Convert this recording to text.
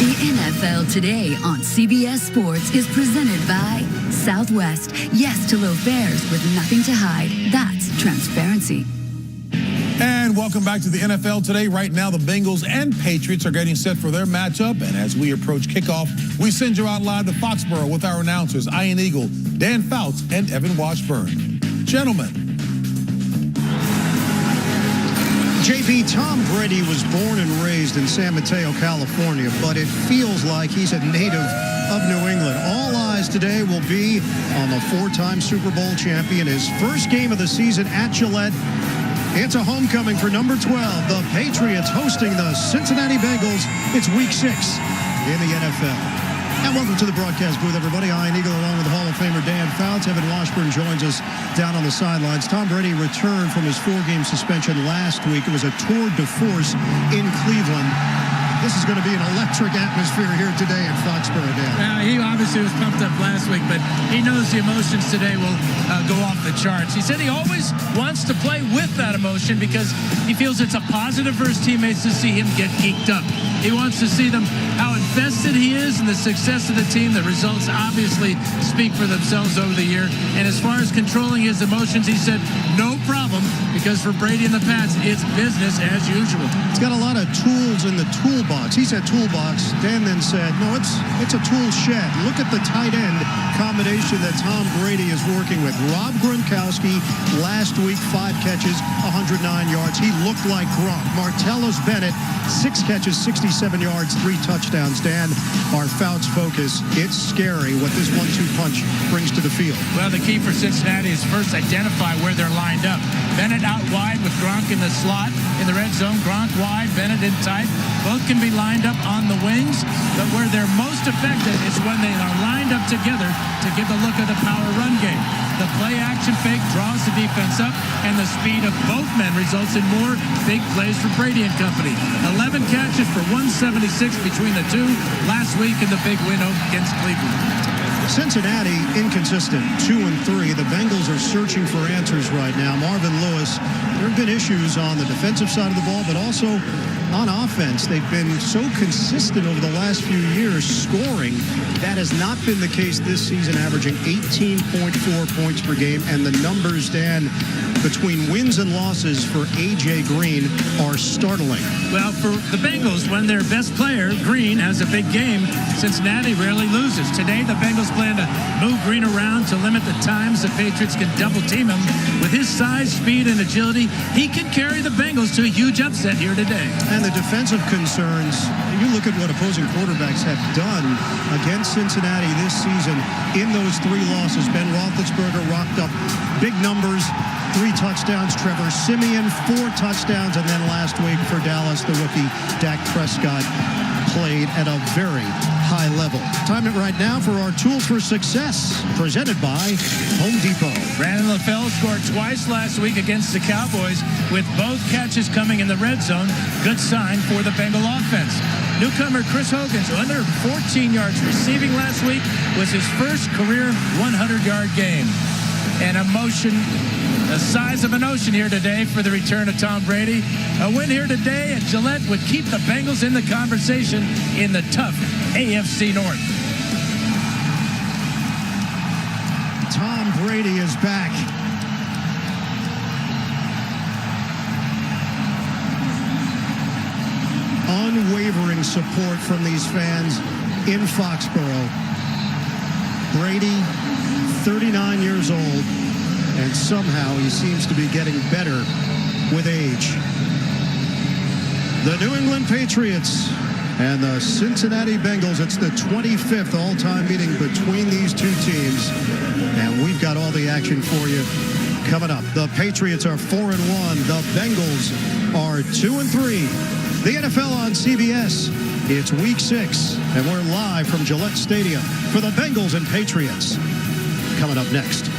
The NFL Today on CBS Sports is presented by Southwest. Yes to low fares with nothing to hide. That's transparency. And welcome back to the NFL Today. Right now, the Bengals and Patriots are getting set for their matchup. And as we approach kickoff, we send you out live to Foxborough with our announcers, Ian Eagle, Dan Fouts, and Evan Washburn. Gentlemen. JP, Tom Brady was born and raised in San Mateo, California, but it feels like he's a native of New England. All eyes today will be on the four-time Super Bowl champion. His first game of the season at Gillette. It's a homecoming for number 12. The Patriots hosting the Cincinnati Bengals. It's week 6 in the NFL. And welcome to the broadcast booth, everybody. Ian Eagle along with Hall of Famer Dan Fouts. Evan Washburn joins us down on the sidelines. Tom Brady returned from his 4-game suspension last week. It was a tour de force in Cleveland. This is going to be an electric atmosphere here today in Foxborough, Dan. He obviously was pumped up last week, but he knows the emotions today will go off the charts. He said he always wants to play with that emotion because he feels it's a positive for his teammates to see him get geeked up. He wants to see them, how invested he is in the success of the team. The results obviously speak for themselves over the year. And as far as controlling his emotions, he said, no problem, because for Brady and the Pats, it's business as usual. It's got a lot of tools in the toolbox. He said toolbox. Dan then said, no, it's a tool shed. Look at the tight end combination that Tom Brady is working with. Rob Gronkowski, last week, 5 catches, 109 yards. He looked like Gronk. Martellus Bennett, 6 catches, 67 yards, 3 touchdowns. Dan, our Fouts focus, it's scary what this 1-2 punch brings to the field. Well, the key for Cincinnati is first identify where they're lined up. Bennett out wide with Gronk in the slot in the red zone. Gronk wide, Bennett in tight. Both can be lined up on the wings, but where they're most effective is when they are lined up together to give the look of the power run game. The play-action fake draws the defense up, and the speed of both men results in more big plays for Brady and company. 11 catches for 176 between the two last week in the big win against Cleveland. Cincinnati, inconsistent, 2-3. The Bengals are searching for answers right now. Marvin Lewis, there have been issues on the defensive side of the ball, but also on offense. They've been so consistent over the last few years scoring. That has not been the case this season, averaging 18.4 points per game. And the numbers, Dan, between wins and losses for A.J. Green are startling. Well, for the Bengals, when their best player, Green, has a big game, Cincinnati rarely loses. Today, the Bengals plan to move Green around to limit the times the Patriots can double-team him. With his size, speed, and agility, he can carry the Bengals to a huge upset here today. And the defensive concerns, you look at what opposing quarterbacks have done against Cincinnati this season in those 3 losses. Ben Roethlisberger rocked up big numbers, 3 touchdowns. Trevor Siemian, 4 touchdowns. And then last week for Dallas, the rookie Dak Prescott played at a very high level. Time it right now for our Tools for Success, presented by Home Depot. Brandon LaFell scored twice last week against the Cowboys, with both catches coming in the red zone. Good sign for the Bengal offense. Newcomer Chris Hogan's 114 yards receiving last week was his first career 100-yard game. An emotion the size of an ocean here today for the return of Tom Brady. A win here today at Gillette would keep the Bengals in the conversation in the tough AFC North. Tom Brady is back. Unwavering support from these fans in Foxborough. Brady, 39 years old, and somehow he seems to be getting better with age. The New England Patriots and the Cincinnati Bengals. It's the 25th all-time meeting between these two teams, and we've got all the action for you coming up. The Patriots are 4-1. The Bengals are 2-3. The NFL on CBS. It's week 6, and we're live from Gillette Stadium for the Bengals and Patriots. Coming up next.